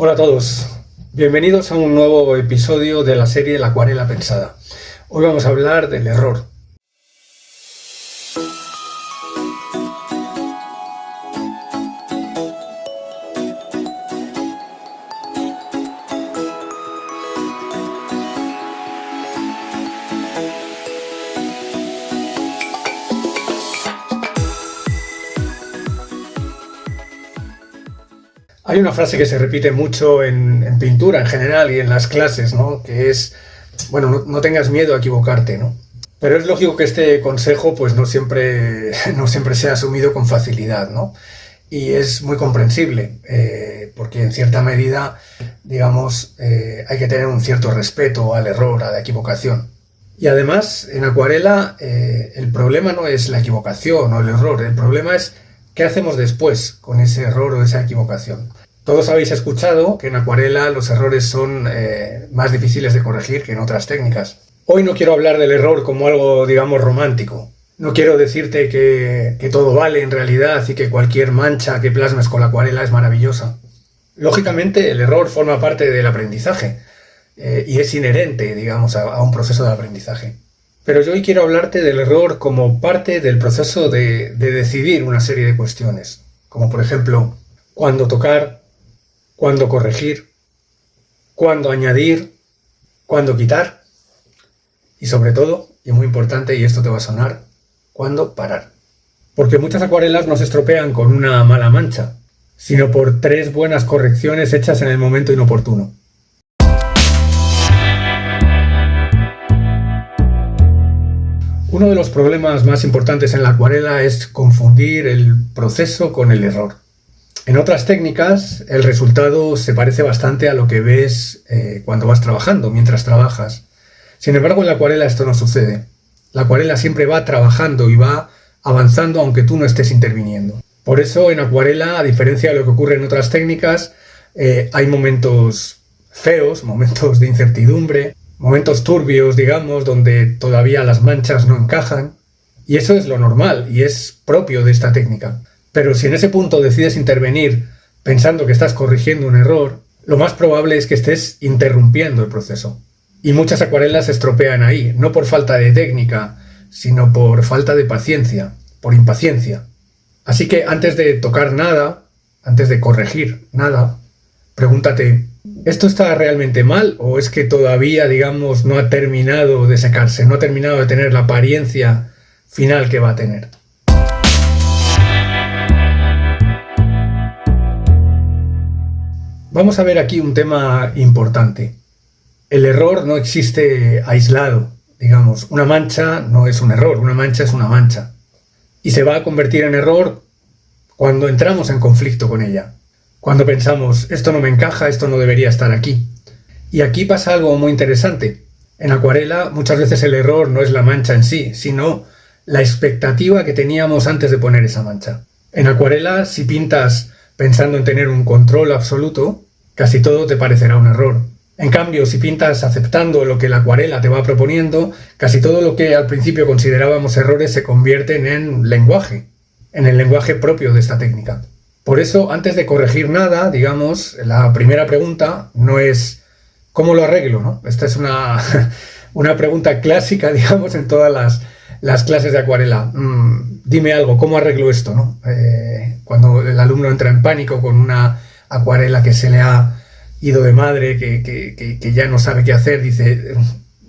Hola a todos, bienvenidos a un nuevo episodio de la serie La acuarela pensada. Hoy vamos a hablar del error. Hay una frase que se repite mucho en pintura en general y en las clases, ¿no? Que es, no tengas miedo a equivocarte, ¿no? Pero es lógico que este consejo pues no siempre sea asumido con facilidad, ¿no? Y es muy comprensible, porque en cierta medida, hay que tener un cierto respeto al error, a la equivocación. Y además, en acuarela, el problema no es la equivocación o el error, el problema es qué hacemos después con ese error o esa equivocación. Todos habéis escuchado que en acuarela los errores son más difíciles de corregir que en otras técnicas. Hoy no quiero hablar del error como algo, romántico. No quiero decirte que todo vale en realidad y que cualquier mancha que plasmes con la acuarela es maravillosa. Lógicamente, el error forma parte del aprendizaje y es inherente, a un proceso de aprendizaje. Pero yo hoy quiero hablarte del error como parte del proceso de decidir una serie de cuestiones, como por ejemplo, cuándo tocar, cuándo corregir, cuándo añadir, cuándo quitar y sobre todo, y muy importante, y esto te va a sonar, cuándo parar. Porque muchas acuarelas no se estropean con una mala mancha, sino por 3 buenas correcciones hechas en el momento inoportuno. Uno de los problemas más importantes en la acuarela es confundir el proceso con el error. En otras técnicas, el resultado se parece bastante a lo que ves cuando vas trabajando, mientras trabajas. Sin embargo, en la acuarela esto no sucede. La acuarela siempre va trabajando y va avanzando aunque tú no estés interviniendo. Por eso, en acuarela, a diferencia de lo que ocurre en otras técnicas, hay momentos feos, momentos de incertidumbre, momentos turbios, donde todavía las manchas no encajan. Y eso es lo normal y es propio de esta técnica. Pero si en ese punto decides intervenir pensando que estás corrigiendo un error, lo más probable es que estés interrumpiendo el proceso. Y muchas acuarelas se estropean ahí, no por falta de técnica, sino por falta de paciencia, por impaciencia. Así que antes de tocar nada, antes de corregir nada, pregúntate, ¿esto está realmente mal o es que todavía, no ha terminado de secarse, no ha terminado de tener la apariencia final que va a tener? Vamos a ver aquí un tema importante. El error no existe aislado, Una mancha no es un error, una mancha es una mancha. Y se va a convertir en error cuando entramos en conflicto con ella. Cuando pensamos, esto no me encaja, esto no debería estar aquí. Y aquí pasa algo muy interesante. En acuarela muchas veces el error no es la mancha en sí, sino la expectativa que teníamos antes de poner esa mancha. En acuarela, si pintas pensando en tener un control absoluto, casi todo te parecerá un error. En cambio, si pintas aceptando lo que la acuarela te va proponiendo, casi todo lo que al principio considerábamos errores se convierten en lenguaje, en el lenguaje propio de esta técnica. Por eso, antes de corregir nada, la primera pregunta no es ¿cómo lo arreglo?, ¿no? Esta es una pregunta clásica, en todas las clases de acuarela. Dime algo, ¿cómo arreglo esto?, ¿no? Cuando el alumno entra en pánico con una acuarela que se le ha ido de madre, que ya no sabe qué hacer, dice,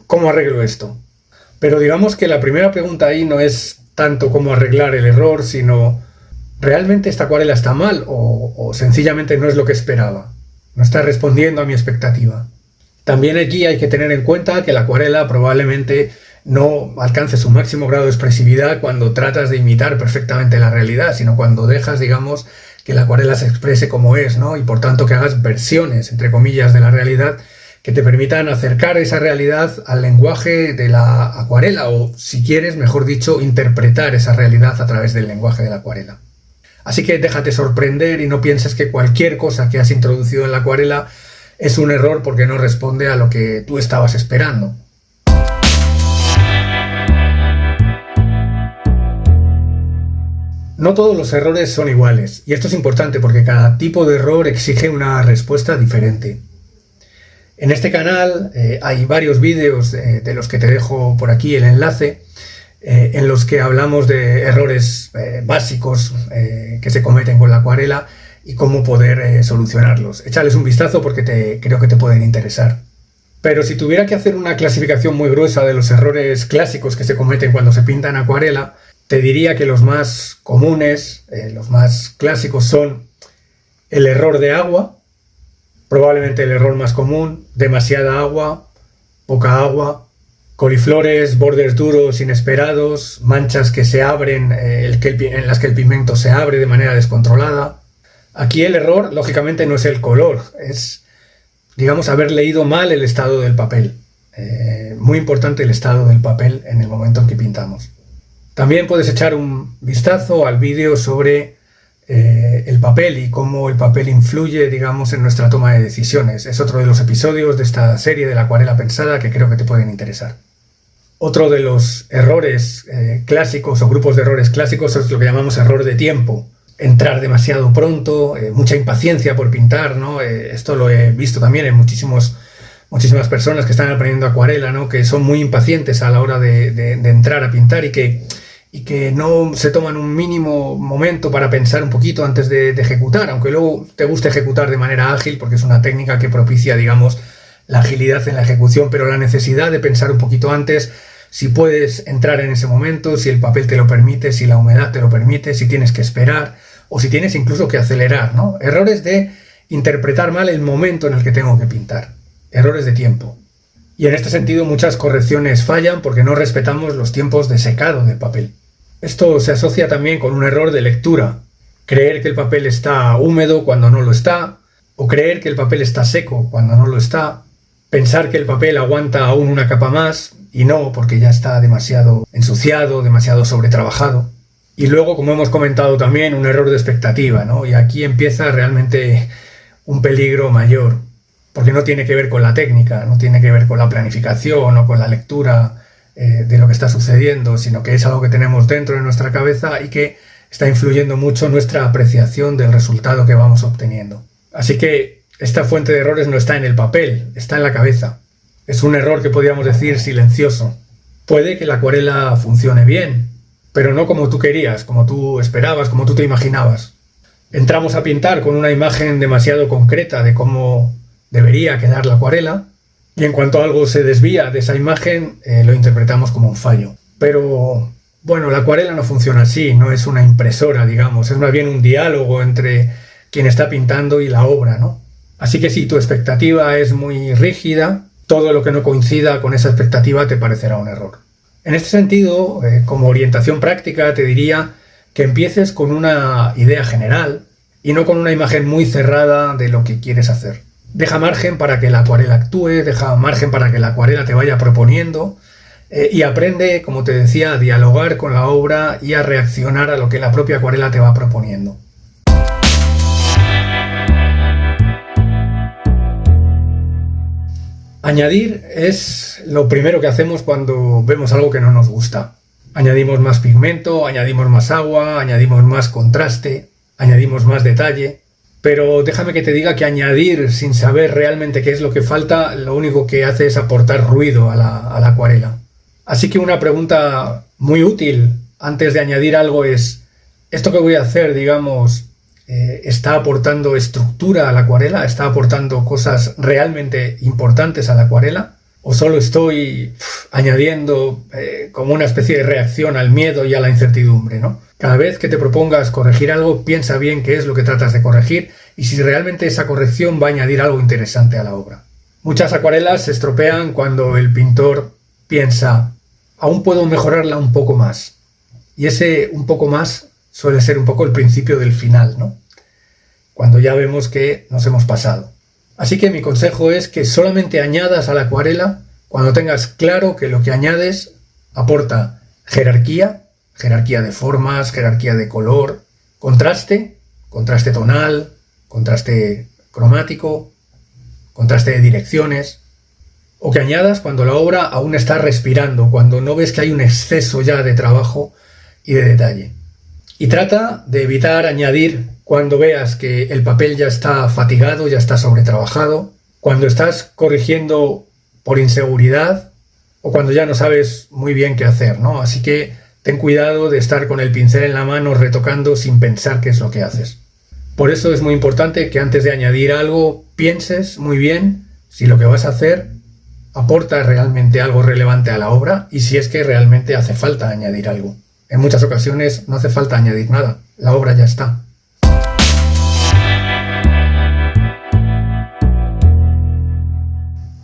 ¿cómo arreglo esto? Pero que la primera pregunta ahí no es tanto cómo arreglar el error, sino ¿realmente esta acuarela está mal o sencillamente no es lo que esperaba? No está respondiendo a mi expectativa. También aquí hay que tener en cuenta que la acuarela probablemente no alcance su máximo grado de expresividad cuando tratas de imitar perfectamente la realidad, sino cuando dejas, que la acuarela se exprese como es, ¿no? Y por tanto que hagas versiones, entre comillas, de la realidad que te permitan acercar esa realidad al lenguaje de la acuarela o, si quieres, mejor dicho, interpretar esa realidad a través del lenguaje de la acuarela. Así que déjate sorprender y no pienses que cualquier cosa que has introducido en la acuarela es un error porque no responde a lo que tú estabas esperando. No todos los errores son iguales, y esto es importante porque cada tipo de error exige una respuesta diferente. En este canal hay varios vídeos de los que te dejo por aquí el enlace, en los que hablamos de errores básicos que se cometen con la acuarela y cómo poder solucionarlos. Échales un vistazo porque creo que te pueden interesar. Pero si tuviera que hacer una clasificación muy gruesa de los errores clásicos que se cometen cuando se pinta en acuarela, te diría que los más comunes, los más clásicos son el error de agua, probablemente el error más común, demasiada agua, poca agua, coliflores, bordes duros inesperados, manchas que se abren, en las que el pigmento se abre de manera descontrolada. Aquí el error, lógicamente, no es el color, es, digamos, haber leído mal el estado del papel. Muy importante el estado del papel en el momento en que pintamos. También puedes echar un vistazo al vídeo sobre el papel y cómo el papel influye, digamos, en nuestra toma de decisiones. Es otro de los episodios de esta serie de la acuarela pensada que creo que te pueden interesar. Otro de los errores clásicos o grupos de errores clásicos es lo que llamamos error de tiempo. Entrar demasiado pronto, mucha impaciencia por pintar, ¿no? Esto lo he visto también en muchísimas personas que están aprendiendo acuarela, ¿no? Que son muy impacientes a la hora de entrar a pintar y que no se toman un mínimo momento para pensar un poquito antes de ejecutar, aunque luego te guste ejecutar de manera ágil porque es una técnica que propicia, digamos, la agilidad en la ejecución, pero la necesidad de pensar un poquito antes, si puedes entrar en ese momento, si el papel te lo permite, si la humedad te lo permite, si tienes que esperar o si tienes incluso que acelerar, ¿no? Errores de interpretar mal el momento en el que tengo que pintar. Errores de tiempo. Y en este sentido muchas correcciones fallan porque no respetamos los tiempos de secado del papel. Esto se asocia también con un error de lectura. Creer que el papel está húmedo cuando no lo está, o creer que el papel está seco cuando no lo está. Pensar que el papel aguanta aún una capa más y no, porque ya está demasiado ensuciado, demasiado sobretrabajado. Y luego, como hemos comentado también, un error de expectativa, ¿no? Y aquí empieza realmente un peligro mayor, porque no tiene que ver con la técnica, no tiene que ver con la planificación o con la lectura de lo que está sucediendo, sino que es algo que tenemos dentro de nuestra cabeza y que está influyendo mucho nuestra apreciación del resultado que vamos obteniendo. Así que esta fuente de errores no está en el papel, está en la cabeza. Es un error que podríamos decir silencioso. Puede que la acuarela funcione bien, pero no como tú querías, como tú esperabas, como tú te imaginabas. Entramos a pintar con una imagen demasiado concreta de cómo debería quedar la acuarela, y en cuanto algo se desvía de esa imagen, lo interpretamos como un fallo. Pero, bueno, la acuarela no funciona así, no es una impresora, digamos, es más bien un diálogo entre quien está pintando y la obra, ¿no? Así que si tu expectativa es muy rígida, todo lo que no coincida con esa expectativa te parecerá un error. En este sentido, como orientación práctica, te diría que empieces con una idea general y no con una imagen muy cerrada de lo que quieres hacer. Deja margen para que la acuarela actúe, deja margen para que la acuarela te vaya proponiendo y aprende, como te decía, a dialogar con la obra y a reaccionar a lo que la propia acuarela te va proponiendo. Añadir es lo primero que hacemos cuando vemos algo que no nos gusta. Añadimos más pigmento, añadimos más agua, añadimos más contraste, añadimos más detalle. Pero déjame que te diga que añadir sin saber realmente qué es lo que falta, lo único que hace es aportar ruido a la acuarela. Así que una pregunta muy útil antes de añadir algo es, ¿esto que voy a hacer, digamos, está aportando estructura a la acuarela? ¿Está aportando cosas realmente importantes a la acuarela? ¿O solo estoy añadiendo como una especie de reacción al miedo y a la incertidumbre, ¿no? Cada vez que te propongas corregir algo, piensa bien qué es lo que tratas de corregir y si realmente esa corrección va a añadir algo interesante a la obra. Muchas acuarelas se estropean cuando el pintor piensa, aún puedo mejorarla un poco más. Y ese un poco más suele ser un poco el principio del final, ¿no? Cuando ya vemos que nos hemos pasado. Así que mi consejo es que solamente añadas a la acuarela cuando tengas claro que lo que añades aporta jerarquía de formas, jerarquía de color, contraste tonal, contraste cromático, contraste de direcciones, o que añadas cuando la obra aún está respirando, cuando no ves que hay un exceso ya de trabajo y de detalle. Y trata de evitar añadir cuando veas que el papel ya está fatigado, ya está sobretrabajado, cuando estás corrigiendo por inseguridad o cuando ya no sabes muy bien qué hacer, ¿no? Así que ten cuidado de estar con el pincel en la mano retocando sin pensar qué es lo que haces. Por eso es muy importante que antes de añadir algo pienses muy bien si lo que vas a hacer aporta realmente algo relevante a la obra y si es que realmente hace falta añadir algo. En muchas ocasiones no hace falta añadir nada, la obra ya está.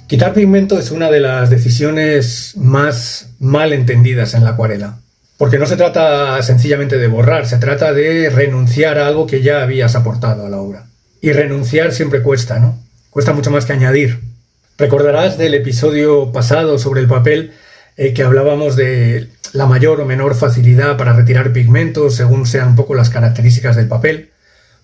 Quitar pigmento es una de las decisiones más mal entendidas en la acuarela, porque no se trata sencillamente de borrar, se trata de renunciar a algo que ya habías aportado a la obra. Y renunciar siempre cuesta, ¿no? Cuesta mucho más que añadir. Recordarás del episodio pasado sobre el papel que hablábamos de la mayor o menor facilidad para retirar pigmentos según sean un poco las características del papel,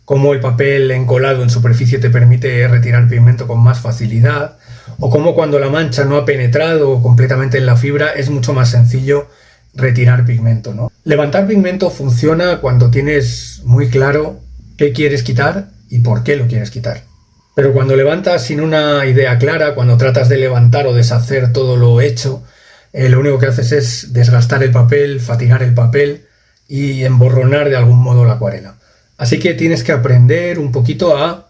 cómo el papel encolado en superficie te permite retirar pigmento con más facilidad, o cómo cuando la mancha no ha penetrado completamente en la fibra es mucho más sencillo retirar pigmento, ¿no? Levantar pigmento funciona cuando tienes muy claro qué quieres quitar y por qué lo quieres quitar. Pero cuando levantas sin una idea clara, cuando tratas de levantar o deshacer todo lo hecho, lo único que haces es desgastar el papel, fatigar el papel y emborronar de algún modo la acuarela. Así que tienes que aprender un poquito a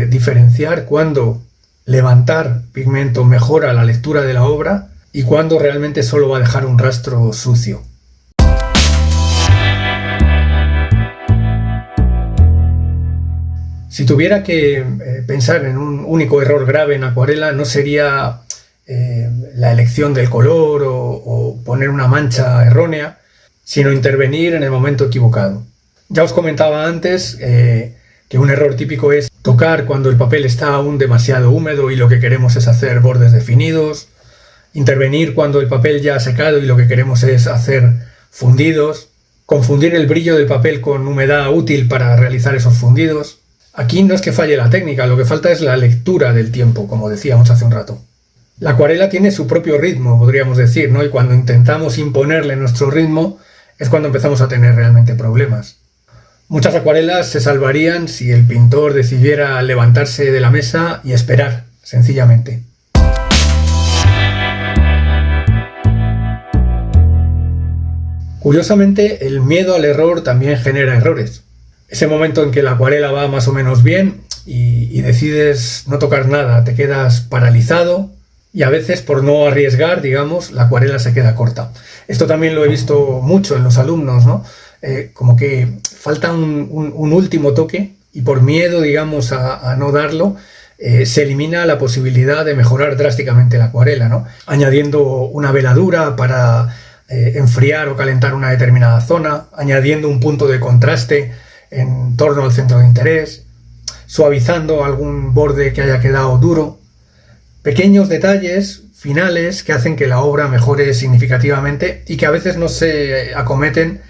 diferenciar cuándo levantar pigmento mejora la lectura de la obra y cuándo realmente solo va a dejar un rastro sucio. Si tuviera que pensar en un único error grave en acuarela, no sería la elección del color o poner una mancha errónea, sino intervenir en el momento equivocado. Ya os comentaba antes que un error típico es tocar cuando el papel está aún demasiado húmedo y lo que queremos es hacer bordes definidos, intervenir cuando el papel ya ha secado y lo que queremos es hacer fundidos, confundir el brillo del papel con humedad útil para realizar esos fundidos. Aquí no es que falle la técnica, lo que falta es la lectura del tiempo, como decíamos hace un rato. La acuarela tiene su propio ritmo, podríamos decir, ¿no? Y cuando intentamos imponerle nuestro ritmo es cuando empezamos a tener realmente problemas. Muchas acuarelas se salvarían si el pintor decidiera levantarse de la mesa y esperar, sencillamente. Curiosamente, el miedo al error también genera errores. Ese momento en que la acuarela va más o menos bien y decides no tocar nada, te quedas paralizado y a veces por no arriesgar, digamos, la acuarela se queda corta. Esto también lo he visto mucho en los alumnos, ¿no? Como que falta un último toque y por miedo, digamos, a no darlo, se elimina la posibilidad de mejorar drásticamente la acuarela, ¿no? Añadiendo una veladura para enfriar o calentar una determinada zona, añadiendo un punto de contraste en torno al centro de interés, suavizando algún borde que haya quedado duro. Pequeños detalles finales que hacen que la obra mejore significativamente y que a veces no se acometen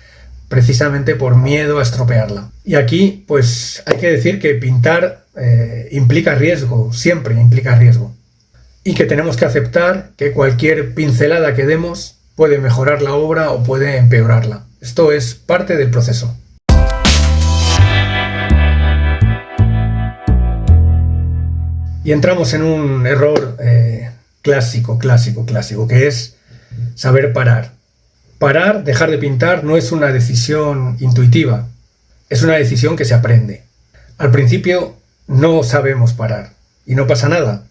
precisamente por miedo a estropearla. Y aquí, pues hay que decir que pintar implica riesgo, siempre implica riesgo. Y que tenemos que aceptar que cualquier pincelada que demos puede mejorar la obra o puede empeorarla. Esto es parte del proceso. Y entramos en un error clásico, que es saber parar. Parar, dejar de pintar, no es una decisión intuitiva, es una decisión que se aprende. Al principio no sabemos parar y no pasa nada,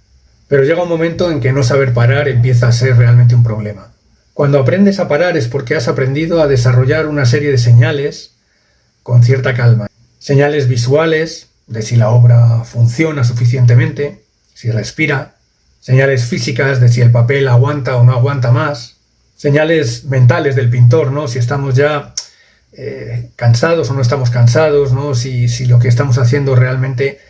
pero llega un momento en que no saber parar empieza a ser realmente un problema. Cuando aprendes a parar es porque has aprendido a desarrollar una serie de señales con cierta calma. Señales visuales, de si la obra funciona suficientemente, si respira, señales físicas de si el papel aguanta o no aguanta más, señales mentales del pintor, ¿no? Si estamos ya cansados o no estamos cansados, ¿no? Si lo que estamos haciendo realmente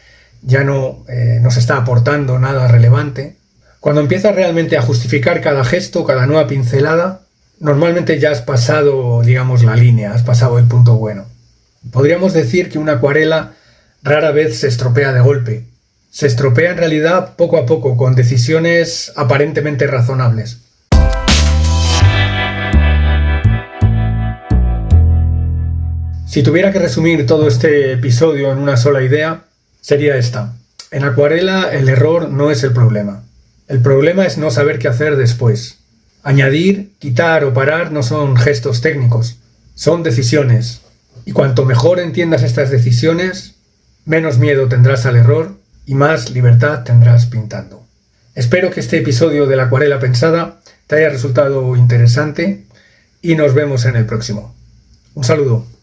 ya no nos está aportando nada relevante. Cuando empiezas realmente a justificar cada gesto, cada nueva pincelada, normalmente ya has pasado, digamos, la línea, has pasado el punto bueno. Podríamos decir que una acuarela rara vez se estropea de golpe. Se estropea en realidad poco a poco, con decisiones aparentemente razonables. Si tuviera que resumir todo este episodio en una sola idea, sería esta. En acuarela el error no es el problema. El problema es no saber qué hacer después. Añadir, quitar o parar no son gestos técnicos, son decisiones. Y cuanto mejor entiendas estas decisiones, menos miedo tendrás al error y más libertad tendrás pintando. Espero que este episodio de la acuarela pensada te haya resultado interesante y nos vemos en el próximo. Un saludo.